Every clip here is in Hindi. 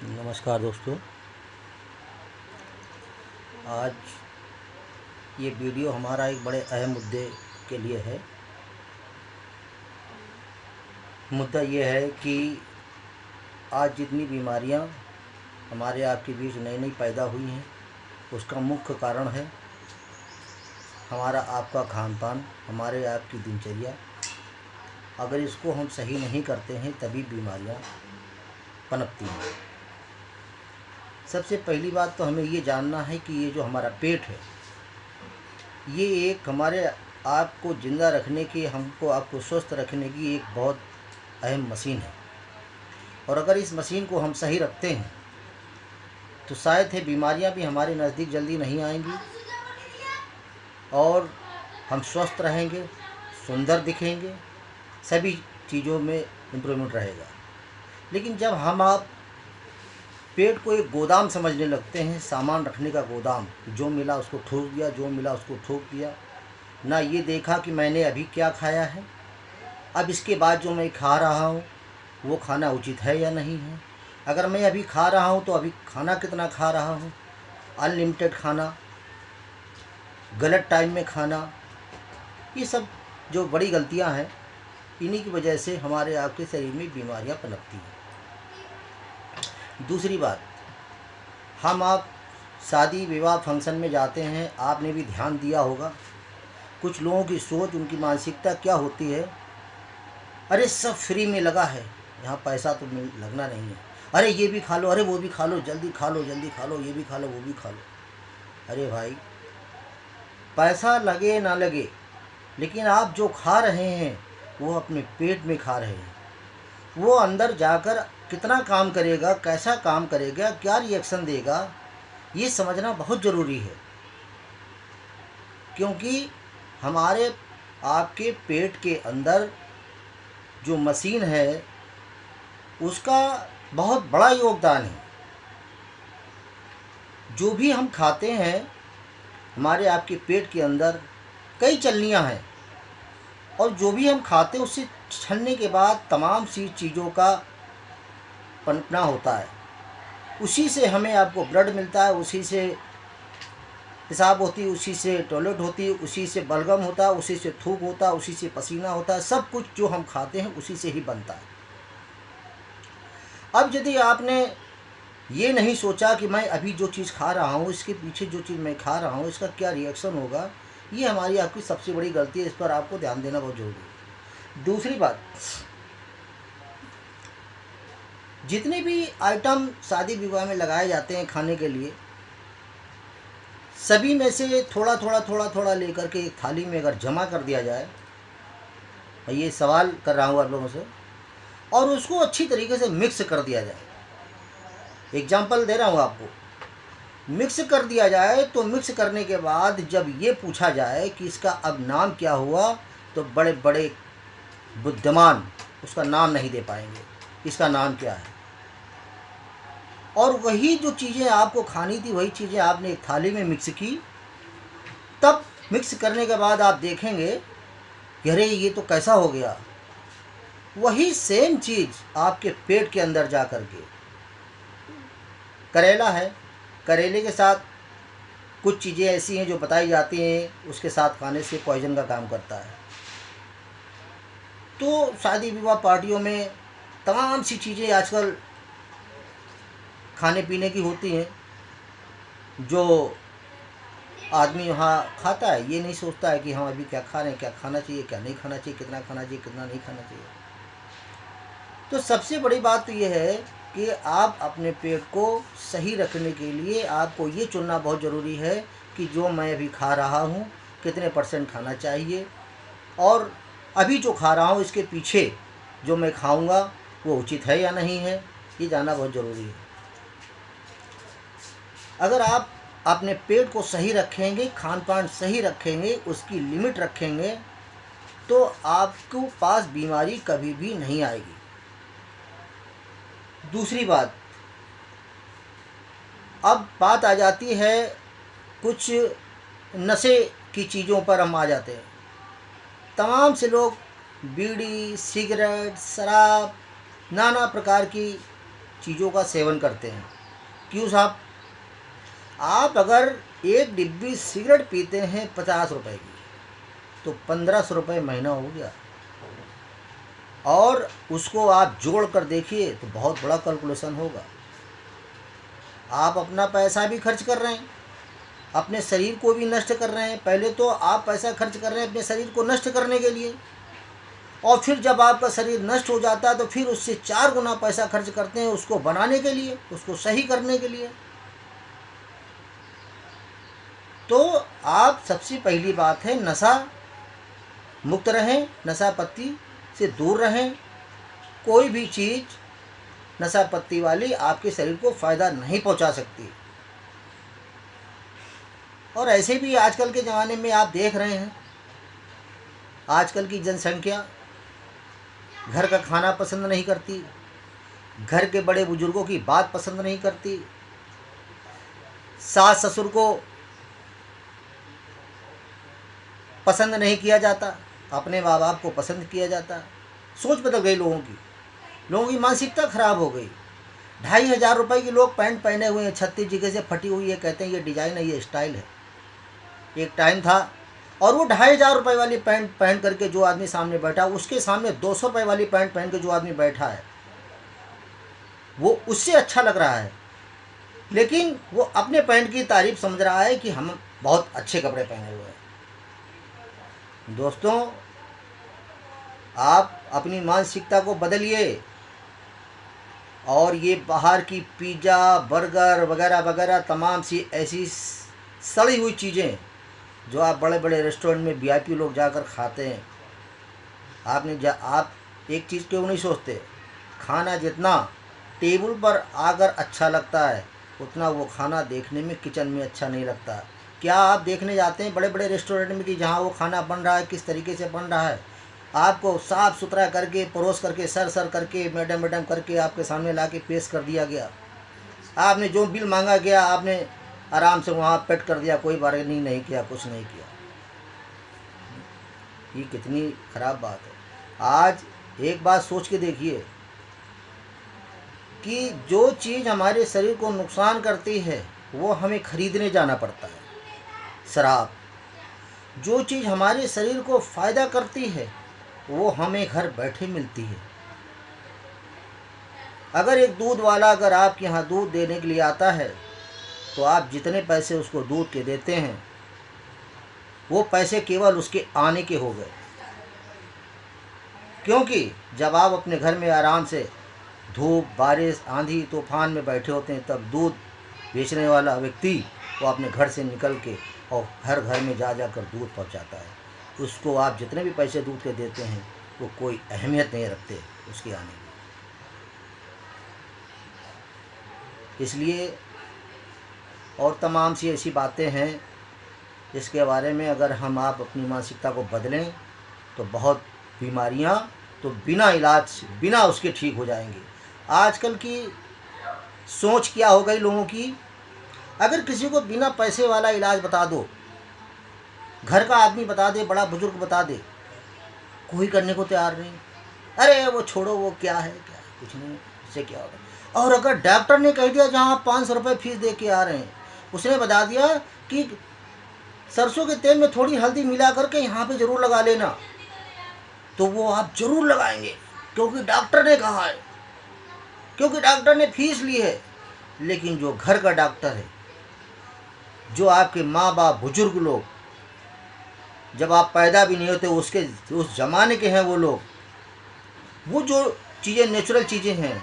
नमस्कार दोस्तों। आज ये वीडियो हमारा एक बड़े अहम मुद्दे के लिए है। मुद्दा ये है कि आज जितनी बीमारियां हमारे आपके बीच नई नई पैदा हुई हैं, उसका मुख्य कारण है हमारा आपका खान पान, हमारे आपकी दिनचर्या। अगर इसको हम सही नहीं करते हैं तभी बीमारियां पनपती हैं। सबसे पहली बात तो हमें ये जानना है कि ये जो हमारा पेट है, ये एक हमारे आपको ज़िंदा रखने की, हमको आपको स्वस्थ रखने की एक बहुत अहम मशीन है। और अगर इस मशीन को हम सही रखते हैं तो शायद है बीमारियां भी हमारे नज़दीक जल्दी नहीं आएंगी और हम स्वस्थ रहेंगे, सुंदर दिखेंगे, सभी चीज़ों में इम्प्रूवमेंट रहेगा। लेकिन जब हम आप पेट को एक गोदाम समझने लगते हैं, सामान रखने का गोदाम, जो मिला उसको ठोक दिया, जो मिला उसको ठोक दिया, ना ये देखा कि मैंने अभी क्या खाया है, अब इसके बाद जो मैं खा रहा हूँ वो खाना उचित है या नहीं है, अगर मैं अभी खा रहा हूँ तो अभी खाना कितना खा रहा हूँ, अनलिमिटेड खाना, गलत टाइम में खाना, ये सब जो बड़ी गलतियाँ हैं, इन्हीं की वजह से हमारे आपके शरीर में बीमारियाँ पनपती हैं। दूसरी बात, हम आप शादी विवाह फंक्शन में जाते हैं, आपने भी ध्यान दिया होगा, कुछ लोगों की सोच, उनकी मानसिकता क्या होती है, अरे सब फ्री में लगा है, यहाँ पैसा तो लगना नहीं है, अरे ये भी खा लो, अरे वो भी खा लो, जल्दी खा लो, जल्दी खा लो, ये भी खा लो, वो भी खा लो। अरे भाई, पैसा लगे ना लगे, लेकिन आप जो खा रहे हैं वो अपने पेट में खा रहे हैं। वो अंदर जाकर कितना काम करेगा, कैसा काम करेगा, क्या रिएक्शन देगा, ये समझना बहुत ज़रूरी है। क्योंकि हमारे आपके पेट के अंदर जो मशीन है उसका बहुत बड़ा योगदान है। जो भी हम खाते हैं, हमारे आपके पेट के अंदर कई चलनियाँ हैं, और जो भी हम खाते हैं उससे छलने के बाद तमाम सी चीज़ों का पनपना होता है। उसी से हमें आपको ब्लड मिलता है, उसी से पेशाब होती है, उसी से टॉयलेट होती है, उसी से बलगम होता है, उसी से थूक होता है, उसी से पसीना होता है, सब कुछ जो हम खाते हैं उसी से ही बनता है। अब यदि आपने ये नहीं सोचा कि मैं अभी जो चीज़ खा रहा हूँ, इसके पीछे जो चीज़ मैं खा रहा हूँ, इसका क्या रिएक्शन होगा, ये हमारी आपकी सबसे बड़ी गलती है। इस पर आपको ध्यान देना बहुत ज़रूरी है। दूसरी बात, जितने भी आइटम शादी विवाह में लगाए जाते हैं खाने के लिए, सभी में से थोड़ा थोड़ा थोड़ा थोड़ा लेकर के एक थाली में अगर जमा कर दिया जाए, मैं ये सवाल कर रहा हूँ आप लोगों से, और उसको अच्छी तरीके से मिक्स कर दिया जाए, एग्जाम्पल दे रहा हूँ आपको, मिक्स कर दिया जाए, तो मिक्स करने के बाद जब ये पूछा जाए कि इसका अब नाम क्या हुआ, तो बड़े बड़े बुद्धिमान उसका नाम नहीं दे पाएंगे, इसका नाम क्या है। और वही जो चीज़ें आपको खानी थी, वही चीज़ें आपने एक थाली में मिक्स की, तब मिक्स करने के बाद आप देखेंगे कि अरे ये तो कैसा हो गया। वही सेम चीज़ आपके पेट के अंदर जा कर के, करेला है, करेले के साथ कुछ चीज़ें ऐसी हैं जो बताई जाती हैं उसके साथ खाने से पॉइजन का काम करता है। तो शादी विवाह पार्टियों में तमाम सी चीज़ें आजकल खाने पीने की होती हैं, जो आदमी वहाँ खाता है, ये नहीं सोचता है कि हम अभी क्या खा रहे हैं, क्या खाना चाहिए, क्या नहीं खाना चाहिए, कितना खाना चाहिए, कितना नहीं खाना चाहिए। तो सबसे बड़ी बात तो ये है कि आप अपने पेट को सही रखने के लिए आपको ये चुनना बहुत ज़रूरी है कि जो मैं अभी खा रहा हूँ कितने % खाना चाहिए, और अभी जो खा रहा हूँ इसके पीछे जो मैं खाऊंगा वो उचित है या नहीं है, ये जानना बहुत ज़रूरी है। अगर आप अपने पेट को सही रखेंगे, खान पान सही रखेंगे, उसकी लिमिट रखेंगे, तो आपको पास बीमारी कभी भी नहीं आएगी। दूसरी बात, अब बात आ जाती है कुछ नशे की चीज़ों पर, हम आ जाते हैं। तमाम से लोग बीड़ी, सिगरेट, शराब, नाना प्रकार की चीज़ों का सेवन करते हैं। क्यों साहब? आप अगर एक डिब्बी सिगरेट पीते हैं 50 रुपए की, तो 1500 रुपये महीना हो गया, और उसको आप जोड़ कर देखिए तो बहुत बड़ा कैलकुलेशन होगा। आप अपना पैसा भी खर्च कर रहे हैं, अपने शरीर को भी नष्ट कर रहे हैं। पहले तो आप पैसा खर्च कर रहे हैं अपने शरीर को नष्ट करने के लिए, और फिर जब आपका शरीर नष्ट हो जाता है तो फिर उससे 4 गुना पैसा खर्च करते हैं उसको बनाने के लिए, उसको सही करने के लिए। तो आप सबसे पहली बात है नशा मुक्त रहें, नशा पत्ती से दूर रहें। कोई भी चीज़ नशा पत्ती वाली आपके शरीर को फ़ायदा नहीं पहुंचा सकती। और ऐसे भी आजकल के ज़माने में आप देख रहे हैं, आजकल की जनसंख्या घर का खाना पसंद नहीं करती, घर के बड़े बुजुर्गों की बात पसंद नहीं करती, सास ससुर को पसंद नहीं किया जाता, अपने माँ बाप को पसंद किया जाता। सोच बदल गई लोगों की मानसिकता खराब हो गई। 2500 रुपये की लोग पैंट पहने हुए हैं, 36 जगह से फटी हुई है, कहते हैं ये डिज़ाइन है, ये स्टाइल है। एक टाइम था, और वो 2500 रुपये वाली पैंट पहन करके जो आदमी सामने बैठा, उसके सामने 200 रुपये वाली पैंट पहन के जो आदमी बैठा है वो उससे अच्छा लग रहा है, लेकिन वो अपने पैंट की तारीफ समझ रहा है कि हम बहुत अच्छे कपड़े पहने हुए हैं। दोस्तों, आप अपनी मानसिकता को बदलिए, और ये बाहर की पिज़्ज़ा बर्गर वगैरह वगैरह तमाम सी ऐसी सड़ी हुई चीज़ें जो आप बड़े बड़े रेस्टोरेंट में वीआईपी लोग जाकर खाते हैं, आप एक चीज़ क्यों नहीं सोचते? खाना जितना टेबल पर आकर अच्छा लगता है, उतना वो खाना देखने में किचन में अच्छा नहीं लगता। क्या आप देखने जाते हैं बड़े बड़े रेस्टोरेंट में कि जहाँ वो खाना बन रहा है किस तरीके से बन रहा है? आपको साफ़ सुथरा करके, परोस करके, सर करके, मैडम करके आपके सामने ला के पेश कर दिया गया। आपने जो बिल मांगा गया, आपने आराम से वहाँ पेड कर दिया, कोई बार्गेनिंग नहीं किया, कुछ नहीं किया। ये कितनी ख़राब बात है। आज एक बात सोच के देखिए कि जो चीज़ हमारे शरीर को नुकसान करती है वो हमें खरीदने जाना पड़ता है। शराब, जो चीज़ हमारे शरीर को फ़ायदा करती है वो हमें घर बैठे मिलती है। अगर एक दूध वाला अगर आपके यहाँ दूध देने के लिए आता है तो आप जितने पैसे उसको दूध के देते हैं वो पैसे केवल उसके आने के हो गए, क्योंकि जब आप अपने घर में आराम से धूप बारिश आंधी तूफान में बैठे होते हैं, तब दूध बेचने वाला व्यक्ति वो अपने घर से निकल के और हर घर में जा कर दूध पहुंचाता है। उसको आप जितने भी पैसे दूध के देते हैं वो कोई अहमियत नहीं रखते उसके आने की। इसलिए और तमाम सी ऐसी बातें हैं जिसके बारे में अगर हम आप अपनी मानसिकता को बदलें तो बहुत बीमारियां तो बिना इलाज बिना उसके ठीक हो जाएंगी। आजकल की सोच क्या हो गई लोगों की, अगर किसी को बिना पैसे वाला इलाज बता दो, घर का आदमी बता दे, बड़ा बुजुर्ग बता दे, कोई करने को तैयार नहीं। अरे वो छोड़ो, वो क्या है कुछ नहीं, इससे क्या होगा। और अगर डॉक्टर ने कह दिया जहाँ आप 500 रुपये फीस दे के आ रहे हैं, उसने बता दिया कि सरसों के तेल में थोड़ी हल्दी मिला करके यहाँ पे ज़रूर लगा लेना, तो वो आप ज़रूर लगाएंगे, क्योंकि डॉक्टर ने कहा है, क्योंकि डॉक्टर ने फीस ली है। लेकिन जो घर का डॉक्टर है, जो आपके माँ बाप बुजुर्ग लोग जब आप पैदा भी नहीं होते उसके उस ज़माने के हैं वो लोग, वो जो चीज़ें नेचुरल चीज़ें हैं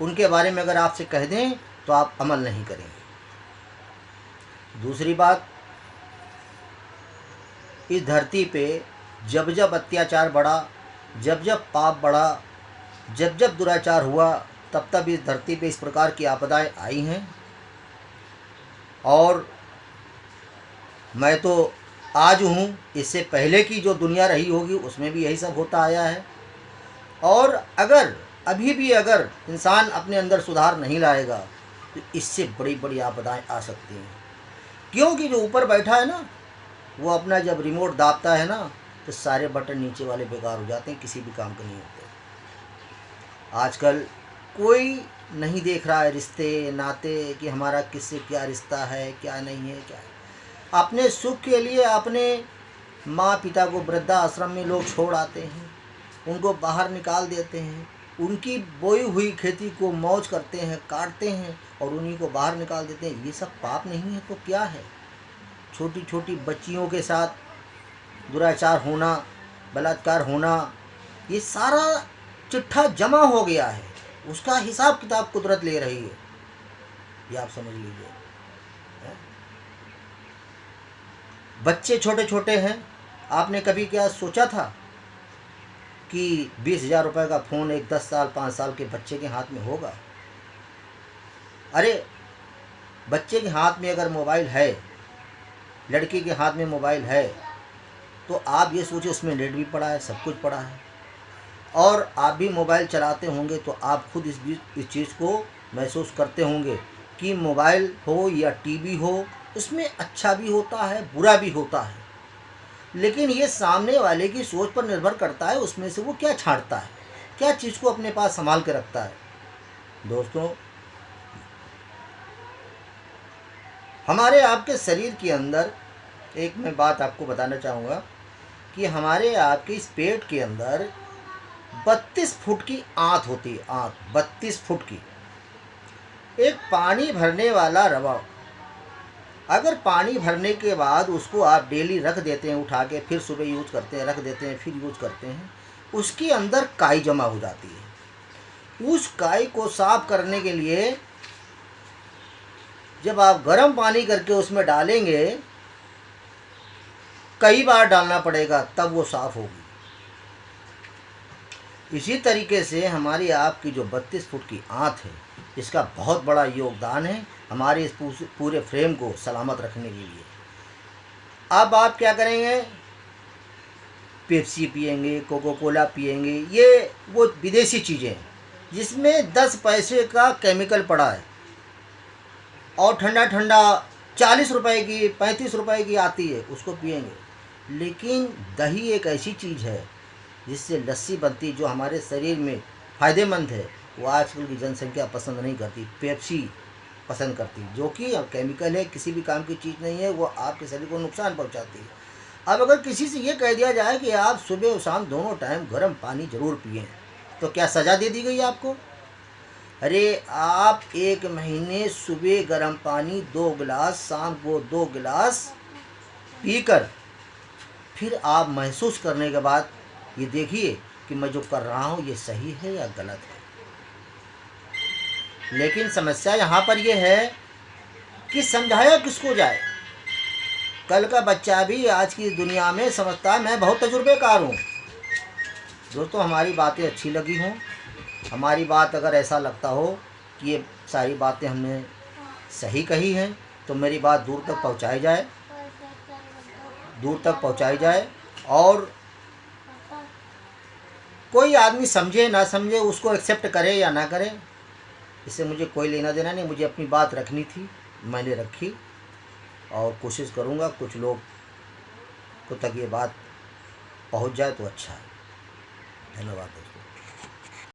उनके बारे में अगर आपसे कह दें तो आप अमल नहीं करेंगे। दूसरी बात, इस धरती पे जब जब अत्याचार बढ़ा, जब जब पाप बढ़ा, जब जब दुराचार हुआ, तब तब इस धरती पे इस प्रकार की आपदाएं आई हैं। और मैं तो आज हूँ, इससे पहले की जो दुनिया रही होगी उसमें भी यही सब होता आया है। और अगर अभी भी अगर इंसान अपने अंदर सुधार नहीं लाएगा तो इससे बड़ी बड़ी आपदाएं आ सकती हैं, क्योंकि जो ऊपर बैठा है ना, वो अपना जब रिमोट दाबता है ना तो सारे बटन नीचे वाले बेकार हो जाते हैं, किसी भी काम के नहीं होते। आजकल कोई नहीं देख रहा है रिश्ते नाते कि हमारा किससे क्या रिश्ता है, क्या नहीं है, क्या है। अपने सुख के लिए अपने माँ पिता को वृद्धाश्रम में लोग छोड़ आते हैं, उनको बाहर निकाल देते हैं, उनकी बोई हुई खेती को मौज करते हैं, काटते हैं और उन्हीं को बाहर निकाल देते हैं। ये सब पाप नहीं है तो क्या है? छोटी छोटी बच्चियों के साथ दुराचार होना, बलात्कार होना, ये सारा चिट्ठा जमा हो गया है, उसका हिसाब किताब कुदरत ले रही है, ये आप समझ लीजिए। बच्चे छोटे छोटे हैं, आपने कभी क्या सोचा था कि 20,000 रुपये का फ़ोन एक 10 साल 5 साल के बच्चे के हाथ में होगा? अरे बच्चे के हाथ में अगर मोबाइल है, लड़की के हाथ में मोबाइल है, तो आप ये सोचिए उसमें नेट भी पड़ा है, सब कुछ पड़ा है, और आप भी मोबाइल चलाते होंगे तो आप खुद इस चीज़ को महसूस करते होंगे कि मोबाइल हो या टीवी हो, उसमें अच्छा भी होता है, बुरा भी होता है, लेकिन ये सामने वाले की सोच पर निर्भर करता है, उसमें से वो क्या छांटता है, क्या चीज़ को अपने पास संभाल के रखता है। दोस्तों, हमारे आपके शरीर के अंदर एक मैं बात आपको बताना चाहूँगा कि हमारे आपके इस पेट के अंदर 32 फुट की आंत होती है, आंत 32 फुट की। एक पानी भरने वाला रबड़, अगर पानी भरने के बाद उसको आप डेली रख देते हैं उठा के, फिर सुबह यूज़ करते हैं, रख देते हैं, फिर यूज़ करते हैं, उसके अंदर काई जमा हो जाती है। उस काई को साफ करने के लिए जब आप गर्म पानी करके उसमें डालेंगे, कई बार डालना पड़ेगा तब वो साफ़ होगी। इसी तरीके से हमारी आपकी जो 32 फुट की आंत है, इसका बहुत बड़ा योगदान है हमारे इस पूरे फ्रेम को सलामत रखने के लिए। अब आप क्या करेंगे? पेप्सी पिएंगे, कोको कोला पिएंगे, ये वो विदेशी चीज़ें हैं जिसमें 10 पैसे का केमिकल पड़ा है, और ठंडा ठंडा 40 रुपए की 35 रुपए की आती है, उसको पिएंगे। लेकिन दही एक ऐसी चीज़ है जिससे लस्सी बनती, जो हमारे शरीर में फ़ायदेमंद है, वो आजकल की जनसंख्या पसंद नहीं करती, पेप्सी पसंद करती, जो कि केमिकल है, किसी भी काम की चीज़ नहीं है, वो आपके शरीर को नुकसान पहुंचाती है। अब अगर किसी से ये कह दिया जाए कि आप सुबह और शाम दोनों टाइम गर्म पानी ज़रूर पिएँ, तो क्या सज़ा दे दी गई आपको? अरे आप 1 महीने सुबह गर्म पानी 2 गिलास, शाम को 2 गिलास पीकर फिर आप महसूस करने के बाद ये देखिए कि मैं जो कर रहा हूँ ये सही है या गलत है। लेकिन समस्या यहाँ पर ये है कि समझाया किसको जाए। कल का बच्चा भी आज की दुनिया में समझता है मैं बहुत तजुर्बेकार हूँ। दोस्तों, हमारी बातें अच्छी लगी हों, हमारी बात अगर ऐसा लगता हो कि ये सारी बातें हमने सही कही हैं, तो मेरी बात दूर तक पहुँचाई जाए, दूर तक पहुँचाई जाए। और कोई आदमी समझे ना समझे, उसको एक्सेप्ट करे या ना करे, इससे मुझे कोई लेना देना नहीं। मुझे अपनी बात रखनी थी, मैंने रखी, और कोशिश करूँगा कुछ लोग को तक ये बात पहुँच जाए तो अच्छा है। धन्यवाद।